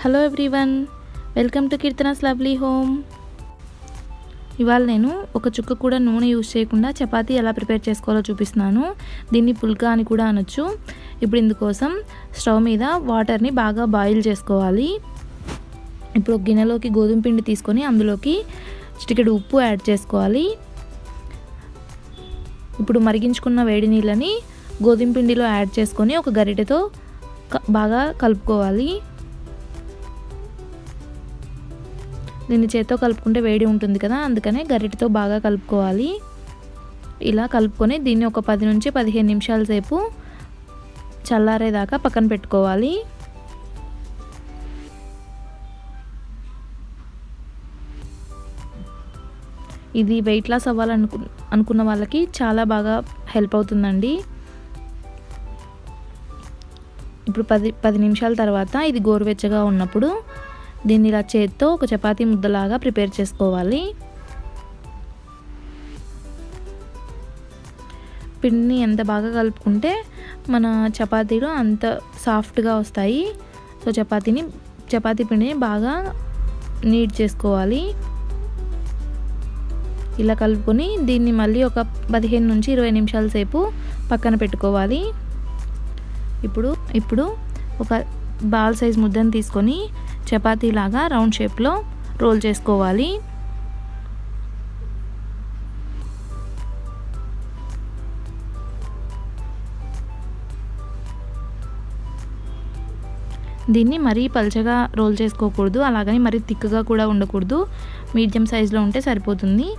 Hello everyone, welcome to Keerthana's lovely home. ఇవాళ నేను ఒక చుక్క కూడా నూనె యూజ్ చేయకుండా చపాతీ ఎలా ప్రిపేర్ చేసుకోవాలో చూపిస్తున్నాను. దీన్ని పుల్కా అని కూడా అనొచ్చు. ఇప్పుడు ఇందుకోసం స్టవ్ మీద వాటర్ని బాగా బాయిల్ చేసుకోవాలి. ఇప్పుడు ఒక గిన్నెలోకి గోధుమ పిండి తీసుకొని అందులోకి చిటికెడు ఉప్పు యాడ్ చేసుకోవాలి. ఇప్పుడు మరిగించుకున్న వేడి నీళ్ళని గోధుమ పిండిలో యాడ్ చేసుకొని ఒక గరిటెతో బాగా కలుపుకోవాలి. దీన్ని చేత్తో కలుపుకుంటే వేడి ఉంటుంది కదా, అందుకనే గరిటెతో బాగా కలుపుకోవాలి. ఇలా కలుపుకొని దీన్ని ఒక 10 నుంచి 15 నిమిషాల సేపు చల్లారేదాకా పక్కన పెట్టుకోవాలి. ఇది వెయిట్ లాస్ అనుకున్న వాళ్ళకి చాలా బాగా హెల్ప్ అవుతుందండి. ఇప్పుడు 10 నిమిషాల తర్వాత ఇది గోరువెచ్చగా ఉన్నప్పుడు దీన్ని ఇలా చేత్తో ఒక చపాతీ ముద్దలాగా ప్రిపేర్ చేసుకోవాలి. పిండిని ఎంత బాగా కలుపుకుంటే మన చపాతీలు అంత సాఫ్ట్గా వస్తాయి. సో చపాతీ పిండిని బాగా నీట్ చేసుకోవాలి. ఇలా కలుపుకొని దీన్ని మళ్ళీ ఒక 15 నుంచి 20 నిమిషాల సేపు పక్కన పెట్టుకోవాలి. ఇప్పుడు ఒక బాల్ సైజ్ ముద్దను తీసుకొని చపాతీలాగా రౌండ్ షేప్లో రోల్ చేసుకోవాలి. దీన్ని మరీ పల్చగా రోల్ చేసుకోకూడదు, అలాగని మరీ థిక్గా కూడా ఉండకూడదు. మీడియం సైజులో ఉంటే సరిపోతుంది.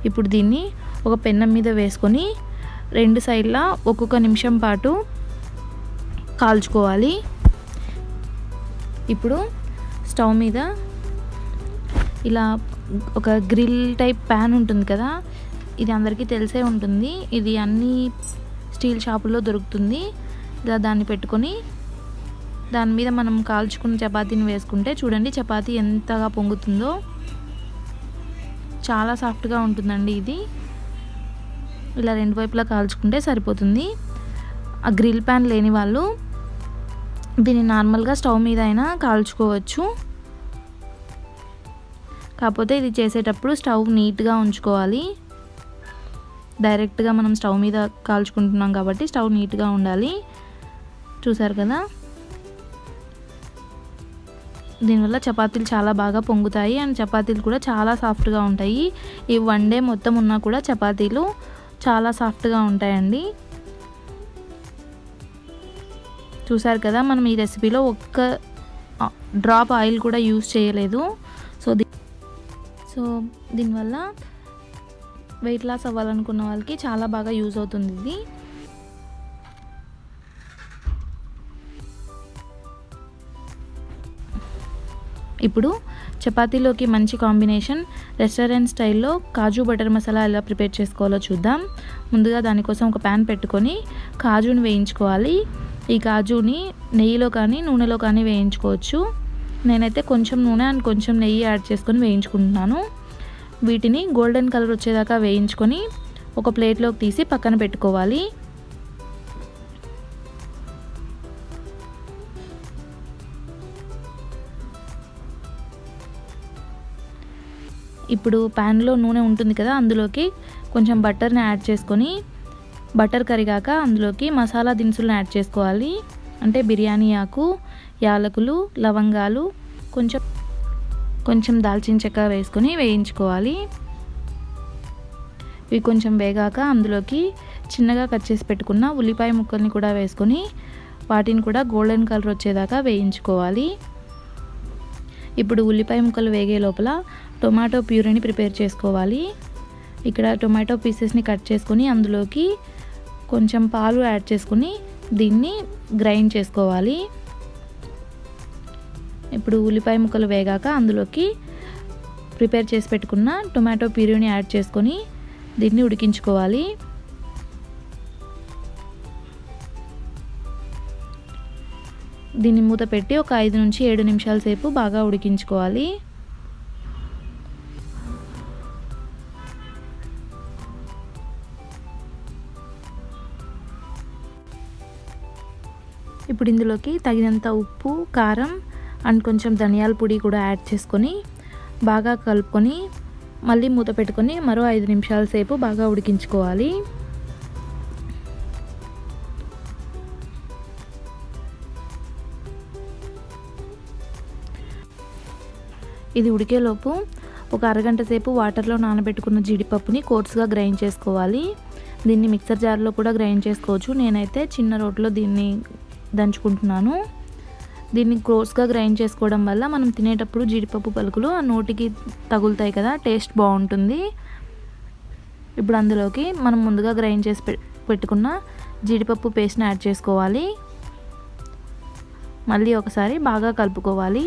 ఇప్పుడు దీన్ని ఒక పెన్నం మీద వేసుకొని 2 సైడ్లా ఒక్కొక్క నిమిషం పాటు కాల్చుకోవాలి. ఇప్పుడు స్టవ్ మీద ఇలా ఒక గ్రిల్ టైప్ ప్యాన్ ఉంటుంది కదా, ఇది అందరికీ తెలిసే ఉంటుంది. ఇది అన్ని స్టీల్ షాపుల్లో దొరుకుతుంది. ఇలా దాన్ని పెట్టుకొని దాని మీద మనం కాల్చుకున్న చపాతీని వేసుకుంటే చూడండి చపాతీ ఎంతగా పొంగుతుందో. చాలా సాఫ్ట్గా ఉంటుందండి ఇది. ఇలా 2 వైపులా కాల్చుకుంటే సరిపోతుంది. ఆ గ్రిల్ ప్యాన్ లేని వాళ్ళు దీన్ని నార్మల్గా స్టవ్ మీద అయినా కాల్చుకోవచ్చు. కాకపోతే ఇది చేసేటప్పుడు స్టవ్ నీట్గా ఉంచుకోవాలి. డైరెక్ట్గా మనం స్టవ్ మీద కాల్చుకుంటున్నాం కాబట్టి స్టవ్ నీట్గా ఉండాలి. చూసారు కదా, దీనివల్ల చపాతీలు చాలా బాగా పొంగుతాయి అండ్ చపాతీలు కూడా చాలా సాఫ్ట్గా ఉంటాయి. ఈ 1 డే మొత్తం ఉన్నా కూడా చపాతీలు చాలా సాఫ్ట్గా ఉంటాయండి. చూసారు కదా, మనం ఈ రెసిపీలో ఒక్క డ్రాప్ ఆయిల్ కూడా యూజ్ చేయలేదు. సో దీనివల్ల వెయిట్ లాస్ అవ్వాలనుకున్న వాళ్ళకి చాలా బాగా యూజ్ అవుతుంది ఇది. ఇప్పుడు చపాతీలోకి మంచి కాంబినేషన్ రెస్టారెంట్ స్టైల్లో కాజు బటర్ మసాలా ఎలా ప్రిపేర్ చేసుకోవాలో చూద్దాం. ముందుగా దానికోసం ఒక ప్యాన్ పెట్టుకొని కాజుని వేయించుకోవాలి. ఈ కాజుని నెయ్యిలో కానీ నూనెలో కానీ వేయించుకోవచ్చు. నేనైతే కొంచెం నూనె అండ్ కొంచెం నెయ్యి యాడ్ చేసుకొని వేయించుకుంటున్నాను. వీటిని గోల్డెన్ కలర్ వచ్చేదాకా వేయించుకొని ఒక ప్లేట్లోకి తీసి పక్కన పెట్టుకోవాలి. ఇప్పుడు ప్యాన్లో నూనె ఉంటుంది కదా, అందులోకి కొంచెం బటర్ని యాడ్ చేసుకొని బటర్ కరిగాక అందులోకి మసాలా దినుసులను యాడ్ చేసుకోవాలి. అంటే బిర్యానీ ఆకు, యాలకులు, లవంగాలు, కొంచెం దాల్చిన చెక్క వేసుకొని వేయించుకోవాలి. ఇవి కొంచెం వేగాక అందులోకి చిన్నగా కట్ చేసి పెట్టుకున్న ఉల్లిపాయ ముక్కల్ని కూడా వేసుకొని వాటిని కూడా గోల్డెన్ కలర్ వచ్చేదాకా వేయించుకోవాలి. ఇప్పుడు ఉల్లిపాయ ముక్కలు వేగే లోపల టొమాటో ప్యూరీని ప్రిపేర్ చేసుకోవాలి. ఇక్కడ టొమాటో పీసెస్ని కట్ చేసుకొని అందులోకి కొంచెం పాలు యాడ్ చేసుకొని దీన్ని గ్రైండ్ చేసుకోవాలి. ఇప్పుడు ఉల్లిపాయ ముక్కలు వేగాక అందులోకి ప్రిపేర్ చేసి పెట్టుకున్న టొమాటో ప్యూరీని యాడ్ చేసుకొని దీన్ని ఉడికించుకోవాలి. దీన్ని మూత పెట్టి ఒక 5 నుంచి 7 నిమిషాల సేపు బాగా ఉడికించుకోవాలి. ఇప్పుడు ఇందులోకి తగినంత ఉప్పు, కారం అండ్ కొంచెం ధనియాల పొడి కూడా యాడ్ చేసుకొని బాగా కలుపుకొని మళ్ళీ మూత పెట్టుకొని మరో 5 నిమిషాల సేపు బాగా ఉడికించుకోవాలి. ఇది ఉడికేలోపు ఒక అరగంట సేపు వాటర్లో నానబెట్టుకున్న జీడిపప్పుని కోర్స్గా గ్రైండ్ చేసుకోవాలి. దీన్ని మిక్సర్ జార్లో కూడా గ్రైండ్ చేసుకోవచ్చు. నేనైతే చిన్న రోట్లో దీన్ని దంచుకుంటున్నాను. దీన్ని కోర్స్గా గ్రైండ్ చేసుకోవడం వల్ల మనం తినేటప్పుడు జీడిపప్పు పలుకులు ఆ నోటికి తగులుతాయి కదా, టేస్ట్ బాగుంటుంది. ఇప్పుడు అందులోకి మనం ముందుగా గ్రైండ్ చేసి పెట్టుకున్న జీడిపప్పు పేస్ట్ని యాడ్ చేసుకోవాలి. మళ్ళీ ఒకసారి బాగా కలుపుకోవాలి.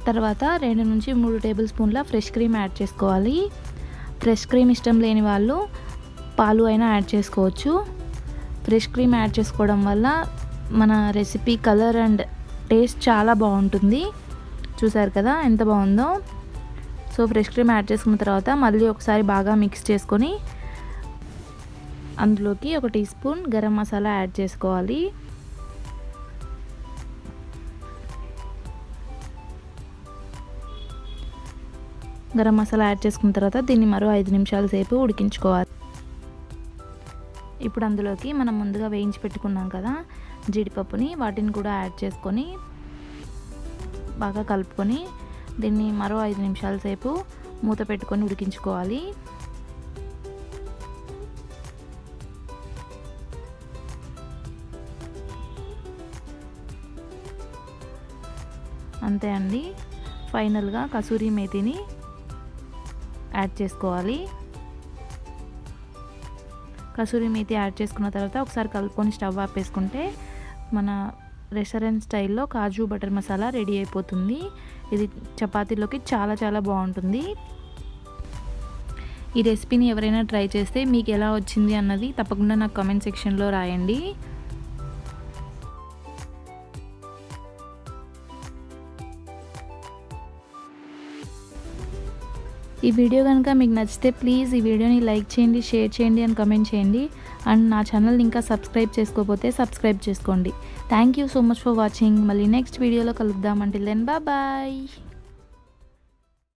తర్వాత 2 నుంచి 3 టేబుల్ స్పూన్ల ఫ్రెష్ క్రీమ్ యాడ్ చేసుకోవాలి. ఫ్రెష్ క్రీమ్ ఇష్టం లేని వాళ్ళు పాలు అయినా యాడ్ చేసుకోవచ్చు. ఫ్రెష్ క్రీమ్ యాడ్ చేసుకోవడం వల్ల మన రెసిపీ కలర్ అండ్ టేస్ట్ చాలా బాగుంటుంది. చూసారు కదా ఎంత బాగుందో. సో ఫ్రెష్ క్రీమ్ యాడ్ చేసుకున్న తర్వాత మళ్ళీ ఒకసారి బాగా మిక్స్ చేసుకొని అందులోకి 1 teaspoon garam masala add చేసుకోవాలి. గరం మసాలా యాడ్ చేసుకున్న తర్వాత దీన్ని మరో 5 నిమిషాల సేపు ఉడికించుకోవాలి. ఇప్పుడు అందులోకి మనం ముందుగా వేయించి పెట్టుకున్నాం కదా జీడిపప్పుని, వాటిని కూడా యాడ్ చేసుకొని బాగా కలుపుకొని దీన్ని మరో 5 నిమిషాల సేపు మూత పెట్టుకొని ఉడికించుకోవాలి. అంతే అండి. ఫైనల్గా కసూరి మేతిని యాడ్ చేసుకోవాలి. కసూరి మేతి యాడ్ చేసుకున్న తర్వాత ఒకసారి కలుపుకొని స్టవ్ ఆపేసుకుంటే మన రెస్టారెంట్ స్టైల్లో కాజు బటర్ మసాలా రెడీ అయిపోతుంది. ఇది చపాతీలోకి చాలా చాలా బాగుంటుంది. ఈ రెసిపీని ఎవరైనా ట్రై చేస్తే మీకు ఎలా వచ్చింది అన్నది తప్పకుండా నాకు కామెంట్ సెక్షన్లో రాయండి. ఈ వీడియో కనుక మీకు నచ్చితే ప్లీజ్ ఈ వీడియోని లైక్ చేయండి, షేర్ చేయండి అండ్ కమెంట్ చేయండి. అండ్ నా ఛానల్ని ఇంకా సబ్స్క్రైబ్ చేసుకోకపోతే సబ్స్క్రైబ్ చేసుకోండి. Thank you so much for watching. మళ్ళీ నెక్స్ట్ వీడియోలో కలుద్దాం. Until then bye.